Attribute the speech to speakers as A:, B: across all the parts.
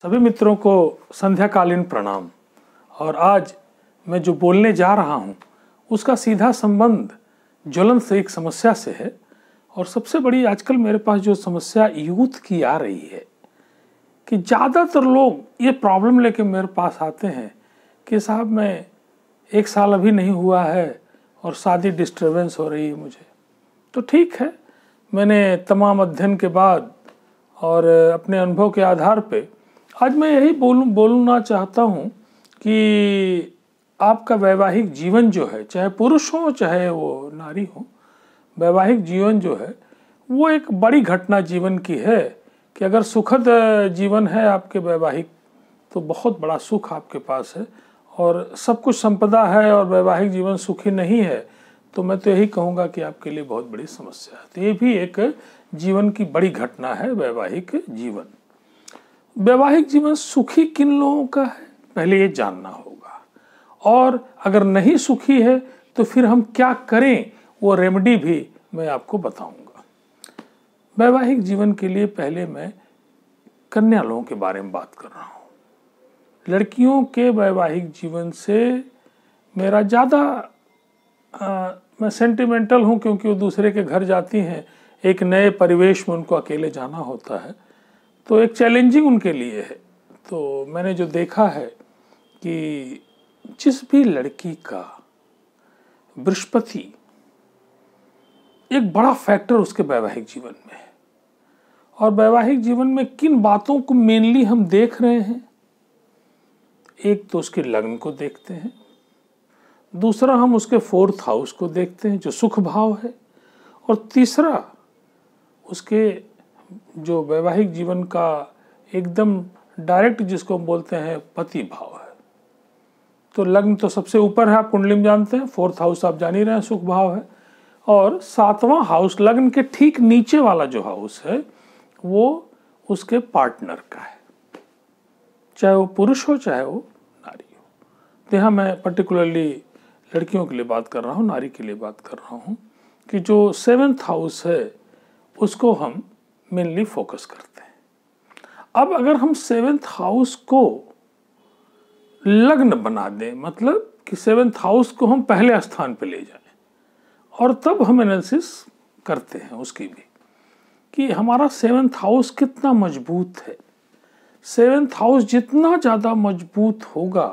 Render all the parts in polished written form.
A: सभी मित्रों को संध्याकालीन प्रणाम। और आज मैं जो बोलने जा रहा हूँ उसका सीधा संबंध ज्वलन से एक समस्या से है। और सबसे बड़ी आजकल मेरे पास जो समस्या यूथ की आ रही है कि ज़्यादातर लोग ये प्रॉब्लम लेके मेरे पास आते हैं कि साहब मैं 1 साल अभी नहीं हुआ है और शादी डिस्टर्बेंस हो रही है मुझे। तो ठीक है, मैंने तमाम अध्ययन के बाद और अपने अनुभव के आधार पे आज मैं यही बोलना चाहता हूँ कि आपका वैवाहिक जीवन जो है, चाहे पुरुष हो चाहे वो नारी हो, वैवाहिक जीवन जो है वो एक बड़ी घटना जीवन की है कि अगर सुखद जीवन है आपके वैवाहिक तो बहुत बड़ा सुख आपके पास है, और सब कुछ संपदा है और वैवाहिक जीवन सुखी नहीं है तो मैं तो यही कहूँगा कि आपके लिए बहुत बड़ी समस्या है। तो ये भी एक जीवन की बड़ी घटना है वैवाहिक जीवन। वैवाहिक जीवन सुखी किन लोगों का है पहले ये जानना होगा, और अगर नहीं सुखी है तो फिर हम क्या करें वो रेमेडी भी मैं आपको बताऊंगा। वैवाहिक जीवन के लिए पहले मैं कन्या लोगों के बारे में बात कर रहा हूँ। लड़कियों के वैवाहिक जीवन से मेरा ज़्यादा मैं सेंटिमेंटल हूँ क्योंकि वो दूसरे के घर जाती हैं, एक नए परिवेश में उनको अकेले जाना होता है तो एक चैलेंजिंग उनके लिए है। तो मैंने जो देखा है कि जिस भी लड़की का बृहस्पति एक बड़ा फैक्टर उसके वैवाहिक जीवन में है, और वैवाहिक जीवन में किन बातों को मेनली हम देख रहे हैं, एक तो उसके लग्न को देखते हैं, दूसरा हम उसके 4th हाउस को देखते हैं जो सुख भाव है, और तीसरा उसके जो वैवाहिक जीवन का एकदम डायरेक्ट जिसको हम बोलते हैं पति भाव है। तो लग्न तो सबसे ऊपर है, आप कुंडली में जानते हैं, 4th हाउस आप जान ही रहे हैं सुख भाव है, और 7वां हाउस लग्न के ठीक नीचे वाला जो हाउस है वो उसके पार्टनर का है, चाहे वो पुरुष हो चाहे वो नारी हो। तो यहाँ मैं पर्टिकुलरली लड़कियों के लिए बात कर रहा हूँ, नारी के लिए बात कर रहा हूँ कि जो 7th हाउस है उसको हम मेनली फोकस करते हैं। अब अगर हम 7th हाउस को लग्न बना दें, मतलब कि 7th हाउस को हम पहले स्थान पे ले जाएं, और तब हम एनालिसिस करते हैं उसकी भी कि हमारा 7th हाउस कितना मजबूत है। 7th हाउस जितना ज़्यादा मजबूत होगा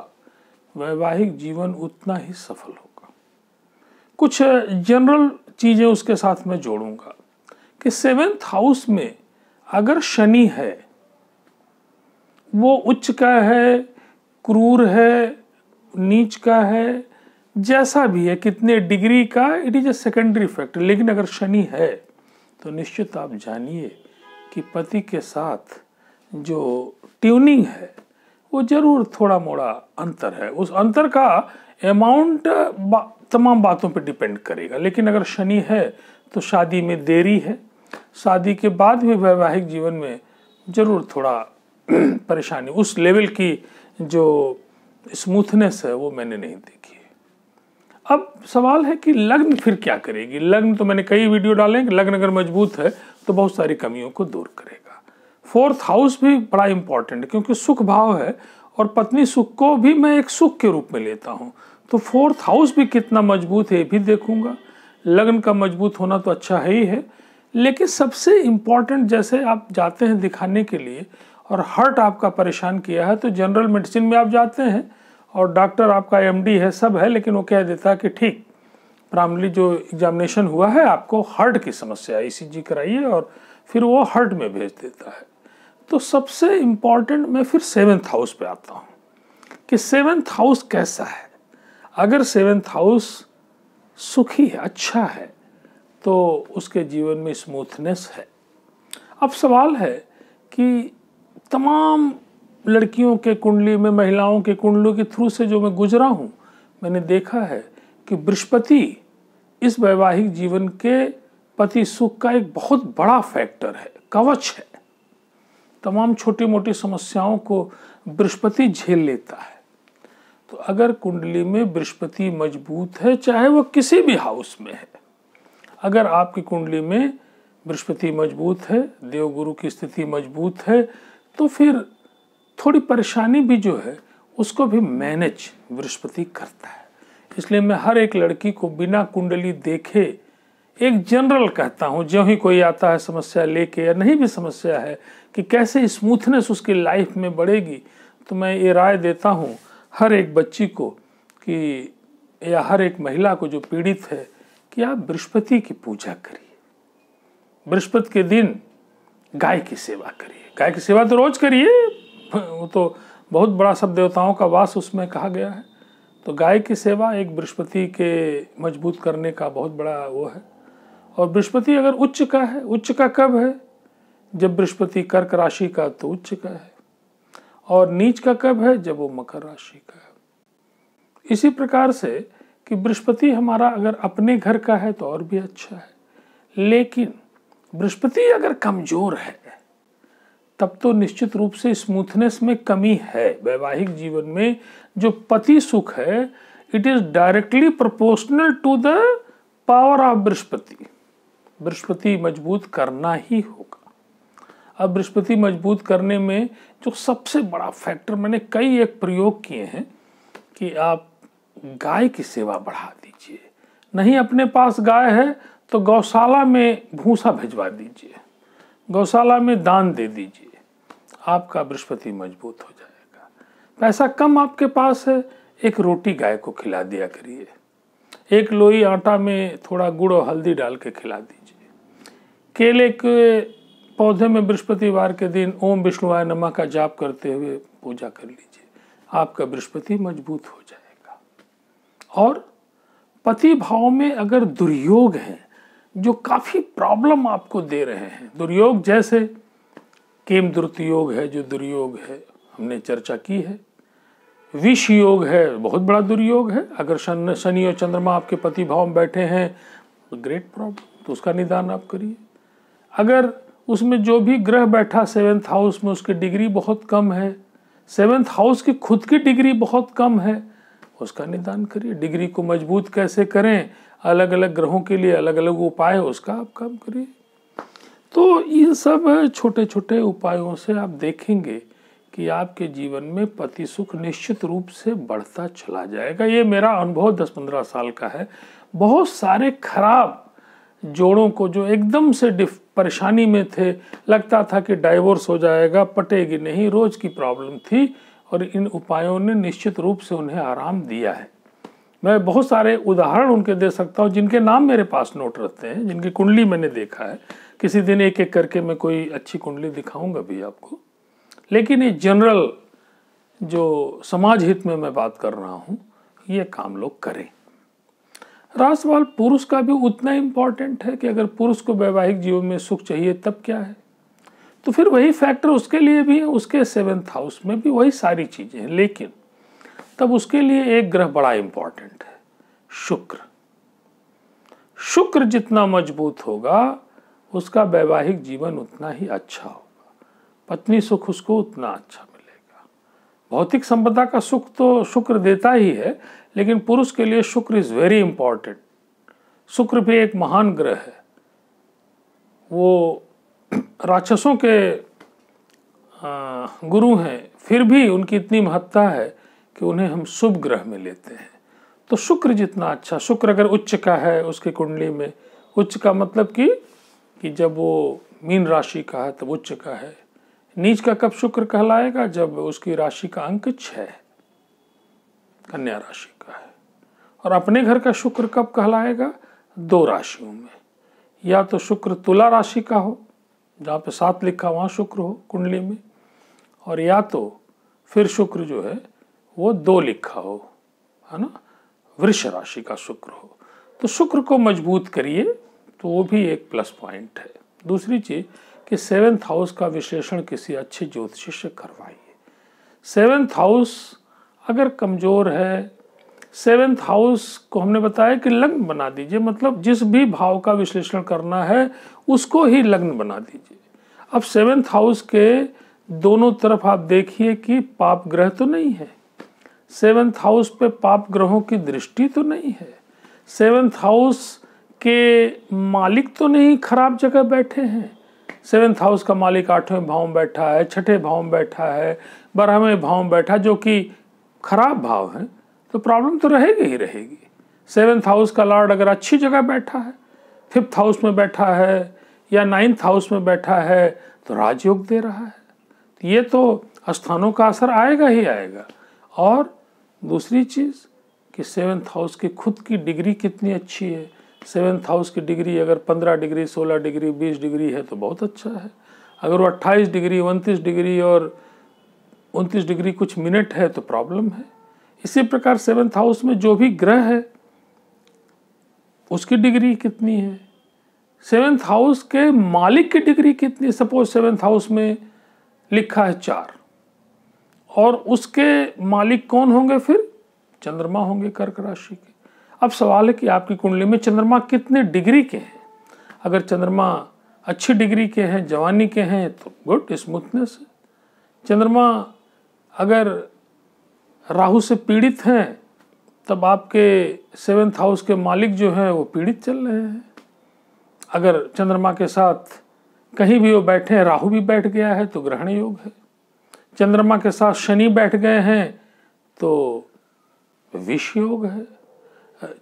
A: वैवाहिक जीवन उतना ही सफल होगा। कुछ जनरल चीज़ें उसके साथ में जोड़ूंगा कि 7th हाउस में अगर शनि है, वो उच्च का है, क्रूर है, नीच का है, जैसा भी है, कितने डिग्री का, it is a secondary factor, लेकिन अगर शनि है तो निश्चित आप जानिए कि पति के साथ जो ट्यूनिंग है वो जरूर थोड़ा मोड़ा अंतर है। उस अंतर का अमाउंट तमाम बातों पर डिपेंड करेगा, लेकिन अगर शनि है तो शादी में देरी है, शादी के बाद भी वैवाहिक जीवन में जरूर थोड़ा परेशानी, उस लेवल की जो स्मूथनेस है वो मैंने नहीं देखी है। अब सवाल है कि लग्न फिर क्या करेगी। लग्न तो मैंने कई वीडियो डाले हैं कि लग्न अगर मजबूत है तो बहुत सारी कमियों को दूर करेगा। 4th हाउस भी बड़ा इंपॉर्टेंट है क्योंकि सुख भाव है, और पत्नी सुख को भी मैं एक सुख के रूप में लेता हूँ, तो 4th हाउस भी कितना मजबूत है ये भी देखूंगा। लग्न का मजबूत होना तो अच्छा है ही है, लेकिन सबसे इम्पॉर्टेंट, जैसे आप जाते हैं दिखाने के लिए और हार्ट आपका परेशान किया है तो जनरल मेडिसिन में आप जाते हैं और डॉक्टर आपका MD है, सब है, लेकिन वो कह देता है कि ठीक प्राइमरी जो एग्जामिनेशन हुआ है आपको हार्ट की समस्या है, ECG कराइए, और फिर वो हार्ट में भेज देता है। तो सबसे इम्पॉर्टेंट मैं फिर 7th हाउस पे आता हूँ कि 7th हाउस कैसा है। अगर 7th हाउस सुखी है, अच्छा है, तो उसके जीवन में स्मूथनेस है। अब सवाल है कि तमाम लड़कियों के कुंडली में, महिलाओं के कुंडलों के थ्रू से जो मैं गुजरा हूँ, मैंने देखा है कि बृहस्पति इस वैवाहिक जीवन के पति सुख का एक बहुत बड़ा फैक्टर है, कवच है। तमाम छोटी मोटी समस्याओं को बृहस्पति झेल लेता है। तो अगर कुंडली में बृहस्पति मजबूत है, चाहे वो किसी भी हाउस में है, अगर आपकी कुंडली में बृहस्पति मजबूत है, देवगुरु की स्थिति मजबूत है, तो फिर थोड़ी परेशानी भी जो है उसको भी मैनेज बृहस्पति करता है। इसलिए मैं हर एक लड़की को बिना कुंडली देखे एक जनरल कहता हूँ, जो ही कोई आता है समस्या लेके या नहीं भी समस्या है कि कैसे स्मूथनेस उसकी लाइफ में बढ़ेगी, तो मैं ये राय देता हूँ हर एक बच्ची को कि या हर एक महिला को जो पीड़ित है कि आप बृहस्पति की पूजा करिए। बृहस्पति के दिन गाय की सेवा करिए। गाय की सेवा तो रोज करिए, वो तो बहुत बड़ा सब देवताओं का वास उसमें कहा गया है। तो गाय की सेवा एक बृहस्पति के मजबूत करने का बहुत बड़ा वो है। और बृहस्पति अगर उच्च का है, उच्च का कब है? जब बृहस्पति कर्क राशि का तो उच्च का है, और नीच का कब है? जब वो मकर राशि का है। इसी प्रकार से कि बृहस्पति हमारा अगर अपने घर का है तो और भी अच्छा है, लेकिन बृहस्पति अगर कमजोर है तब तो निश्चित रूप से स्मूथनेस में कमी है। वैवाहिक जीवन में जो पति सुख है, it is directly proportional to the power of Brihaspati. Brihaspati मजबूत करना ही होगा। अब बृहस्पति मजबूत करने में जो सबसे बड़ा फैक्टर, मैंने कई एक प्रयोग किए हैं कि आप गाय की सेवा बढ़ा दीजिए। नहीं अपने पास गाय है तो गौशाला में भूसा भिजवा दीजिए, गौशाला में दान दे दीजिए, आपका बृहस्पति मजबूत हो जाएगा। पैसा कम आपके पास है, एक रोटी गाय को खिला दिया करिए, एक लोई आटा में थोड़ा गुड़ और हल्दी डाल के खिला दीजिए। केले के पौधे में बृहस्पतिवार के दिन ओम विष्णुवाय नमः का जाप करते हुए पूजा कर लीजिए, आपका बृहस्पति मजबूत हो जाएगा। और पति भाव में अगर दुर्योग हैं जो काफी प्रॉब्लम आपको दे रहे हैं, दुर्योग जैसे केम द्रुत योग है जो दुर्योग है, हमने चर्चा की है। विष योग है, बहुत बड़ा दुर्योग है। अगर शनि और चंद्रमा आपके पति भाव में बैठे हैं तो ग्रेट प्रॉब्लम, तो उसका निदान आप करिए। अगर उसमें जो भी ग्रह बैठा 7th हाउस में, उसकी डिग्री बहुत कम है, 7th हाउस की खुद की डिग्री बहुत कम है, उसका निदान करिए। डिग्री को मजबूत कैसे करें, अलग अलग ग्रहों के लिए अलग अलग उपाय है, उसका आप काम करिए। तो इन सब छोटे छोटे उपायों से आप देखेंगे कि आपके जीवन में पति सुख निश्चित रूप से बढ़ता चला जाएगा। ये मेरा अनुभव 10-15 साल का है। बहुत सारे खराब जोड़ों को जो एकदम से परेशानी में थे, लगता था कि डाइवोर्स हो जाएगा, पटेगी नहीं, रोज की प्रॉब्लम थी, और इन उपायों ने निश्चित रूप से उन्हें आराम दिया है। मैं बहुत सारे उदाहरण उनके दे सकता हूँ जिनके नाम मेरे पास नोट रहते हैं, जिनकी कुंडली मैंने देखा है। किसी दिन एक एक करके मैं कोई अच्छी कुंडली दिखाऊंगा भी आपको, लेकिन ये जनरल जो समाज हित में मैं बात कर रहा हूँ, ये काम लोग करें। रहा सवाल पुरुष का भी उतना इम्पॉर्टेंट है कि अगर पुरुष को वैवाहिक जीवन में सुख चाहिए तब क्या है, तो फिर वही फैक्टर उसके लिए भी है, उसके 7th हाउस में भी वही सारी चीजें हैं, लेकिन तब उसके लिए एक ग्रह बड़ा इंपॉर्टेंट है, शुक्र। शुक्र जितना मजबूत होगा उसका वैवाहिक जीवन उतना ही अच्छा होगा, पत्नी सुख उसको उतना अच्छा मिलेगा। भौतिक संपदा का सुख तो शुक्र देता ही है, लेकिन पुरुष के लिए शुक्र इज वेरी इंपॉर्टेंट। शुक्र भी एक महान ग्रह है। वो राक्षसों के गुरु हैं, फिर भी उनकी इतनी महत्ता है कि उन्हें हम शुभ ग्रह में लेते हैं। तो शुक्र जितना अच्छा, शुक्र अगर उच्च का है उसकी कुंडली में, उच्च का मतलब कि जब वो मीन राशि का है तब उच्च का है। नीच का कब शुक्र कहलाएगा? जब उसकी राशि का अंक 6 कन्या राशि का है। और अपने घर का शुक्र कब कहलाएगा? 2 राशियों में, या तो शुक्र तुला राशि का हो जहाँ पे 7 लिखा वहाँ शुक्र हो कुंडली में, और या तो फिर शुक्र जो है वो 2 लिखा हो, है ना, वृष राशि का शुक्र हो। तो शुक्र को मजबूत करिए, तो वो भी एक प्लस पॉइंट है। दूसरी चीज कि 7th हाउस का विश्लेषण किसी अच्छे ज्योतिषी से करवाइए। 7th हाउस अगर कमजोर है, 7th हाउस को हमने बताया कि लग्न बना दीजिए, मतलब जिस भी भाव का विश्लेषण करना है उसको ही लग्न बना दीजिए। अब 7th हाउस के दोनों तरफ आप देखिए कि पाप ग्रह तो नहीं है, 7th हाउस पे पाप ग्रहों की दृष्टि तो नहीं है, 7th हाउस के मालिक तो नहीं खराब जगह बैठे हैं। 7th हाउस का मालिक 8वें भाव में बैठा है, 6ठे भाव में बैठा है, 12वें भाव में बैठा जो कि खराब भाव है, तो प्रॉब्लम तो रहेगी ही रहेगी। 7th हाउस का लॉर्ड अगर अच्छी जगह बैठा है, 5th हाउस में बैठा है या 9th हाउस में बैठा है, तो राजयोग दे रहा है। ये तो स्थानों का असर आएगा ही आएगा। और दूसरी चीज़ कि 7th हाउस की खुद की डिग्री कितनी अच्छी है। 7th हाउस की डिग्री अगर 15 डिग्री, 16 डिग्री, 20 डिग्री है तो बहुत अच्छा है। अगर वो 28 डिग्री, 29 डिग्री और 29 डिग्री कुछ मिनट है तो प्रॉब्लम है। इसी प्रकार 7th हाउस में जो भी ग्रह है उसकी डिग्री कितनी है, 7th हाउस के मालिक की डिग्री कितनी। सपोज 7th हाउस में लिखा है 4 और उसके मालिक कौन होंगे, फिर चंद्रमा होंगे कर्क राशि के। अब सवाल है कि आपकी कुंडली में चंद्रमा कितने डिग्री के हैं। अगर चंद्रमा अच्छी डिग्री के हैं, जवानी के हैं, तो गुड, स्मूथनेस है। चंद्रमा अगर राहु से पीड़ित हैं तब आपके 7th हाउस के मालिक जो हैं वो पीड़ित चल रहे हैं। अगर चंद्रमा के साथ कहीं भी वो बैठे हैं, राहु भी बैठ गया है तो ग्रहण योग है। चंद्रमा के साथ शनि बैठ गए हैं तो विष योग है।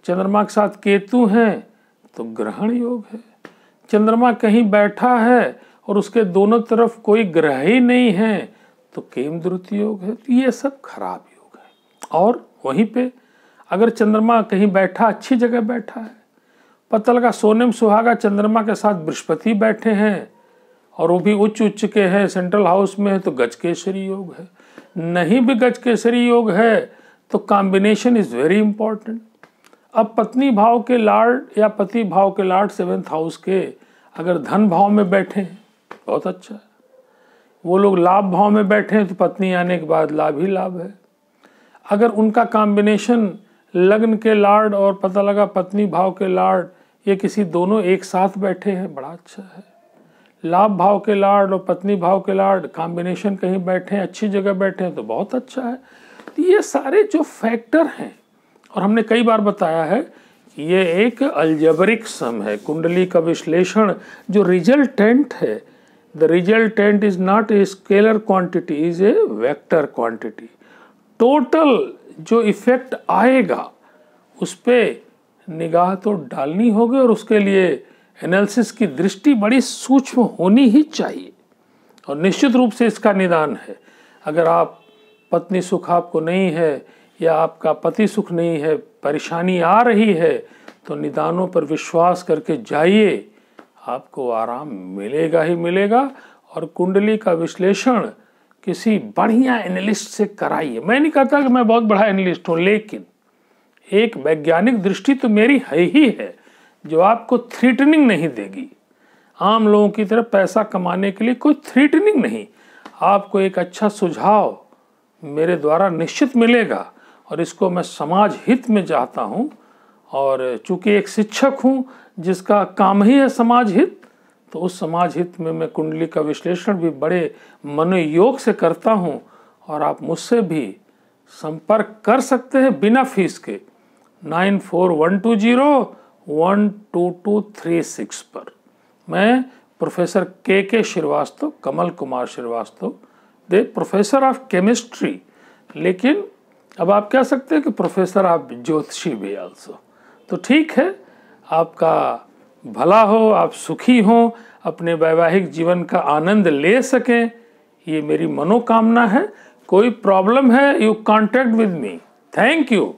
A: चंद्रमा के साथ केतु हैं तो ग्रहण योग है। चंद्रमा कहीं बैठा है और उसके दोनों तरफ कोई ग्रह ही नहीं है तो केमद्रुत योग है। तो ये सब खराब योग है। और वहीं पे अगर चंद्रमा कहीं बैठा, अच्छी जगह बैठा है, पता लगा सोने में सुहागा चंद्रमा के साथ बृहस्पति बैठे हैं और वो भी उच्च के हैं, सेंट्रल हाउस में है, तो गजकेसरी योग है। नहीं भी गजकेसरी योग है तो कॉम्बिनेशन इज वेरी इंपॉर्टेंट। अब पत्नी भाव के लॉर्ड या पति भाव के लॉर्ड 7th हाउस के अगर धन भाव में बैठे हैं बहुत अच्छा है। वो लोग लाभ भाव में बैठे हैं तो पत्नी आने के बाद लाभ ही लाभ है। अगर उनका कॉम्बिनेशन लग्न के लॉर्ड और पता लगा पत्नी भाव के लॉर्ड ये किसी दोनों एक साथ बैठे हैं, बड़ा अच्छा है। लाभ भाव के लॉर्ड और पत्नी भाव के लॉर्ड कॉम्बिनेशन कहीं बैठे हैं, अच्छी जगह बैठे हैं तो बहुत अच्छा है। तो ये सारे जो फैक्टर हैं, और हमने कई बार बताया है कि ये एक अलजेब्रिक सम है। कुंडली का विश्लेषण जो रिजल्टेंट है, the resultant is not a scalar quantity, is a vector quantity. Total जो इफेक्ट आएगा उस पर निगाह तो डालनी होगी और उसके लिए एनालिसिस की दृष्टि बड़ी सूक्ष्म होनी ही चाहिए। और निश्चित रूप से इसका निदान है। अगर आप पत्नी सुख आपको नहीं है या आपका पति सुख नहीं है, परेशानी आ रही है, तो निदानों पर विश्वास करके जाइए, आपको आराम मिलेगा ही मिलेगा। और कुंडली का विश्लेषण किसी बढ़िया एनालिस्ट से कराइए। मैं नहीं कहता कि मैं बहुत बड़ा एनालिस्ट हूँ, लेकिन एक वैज्ञानिक दृष्टि तो मेरी है ही है जो आपको थ्रेटनिंग नहीं देगी। आम लोगों की तरह पैसा कमाने के लिए कोई थ्रेटनिंग नहीं, आपको एक अच्छा सुझाव मेरे द्वारा निश्चित मिलेगा और इसको मैं समाज हित में चाहता हूँ। और चूंकि एक शिक्षक हूँ जिसका काम ही है समाज हित, तो उस समाज हित में मैं कुंडली का विश्लेषण भी बड़े मनोयोग से करता हूँ। और आप मुझसे भी संपर्क कर सकते हैं बिना फीस के 9412012236 पर। मैं प्रोफेसर के श्रीवास्तव, कमल कुमार श्रीवास्तव, दे प्रोफेसर ऑफ केमिस्ट्री, लेकिन अब आप कह सकते हैं कि प्रोफेसर ऑफ ज्योतिषी भी आल्सो। तो ठीक है, आपका भला हो, आप सुखी हों, अपने वैवाहिक जीवन का आनंद ले सकें, ये मेरी मनोकामना है। कोई प्रॉब्लम है, you contact with me. Thank you.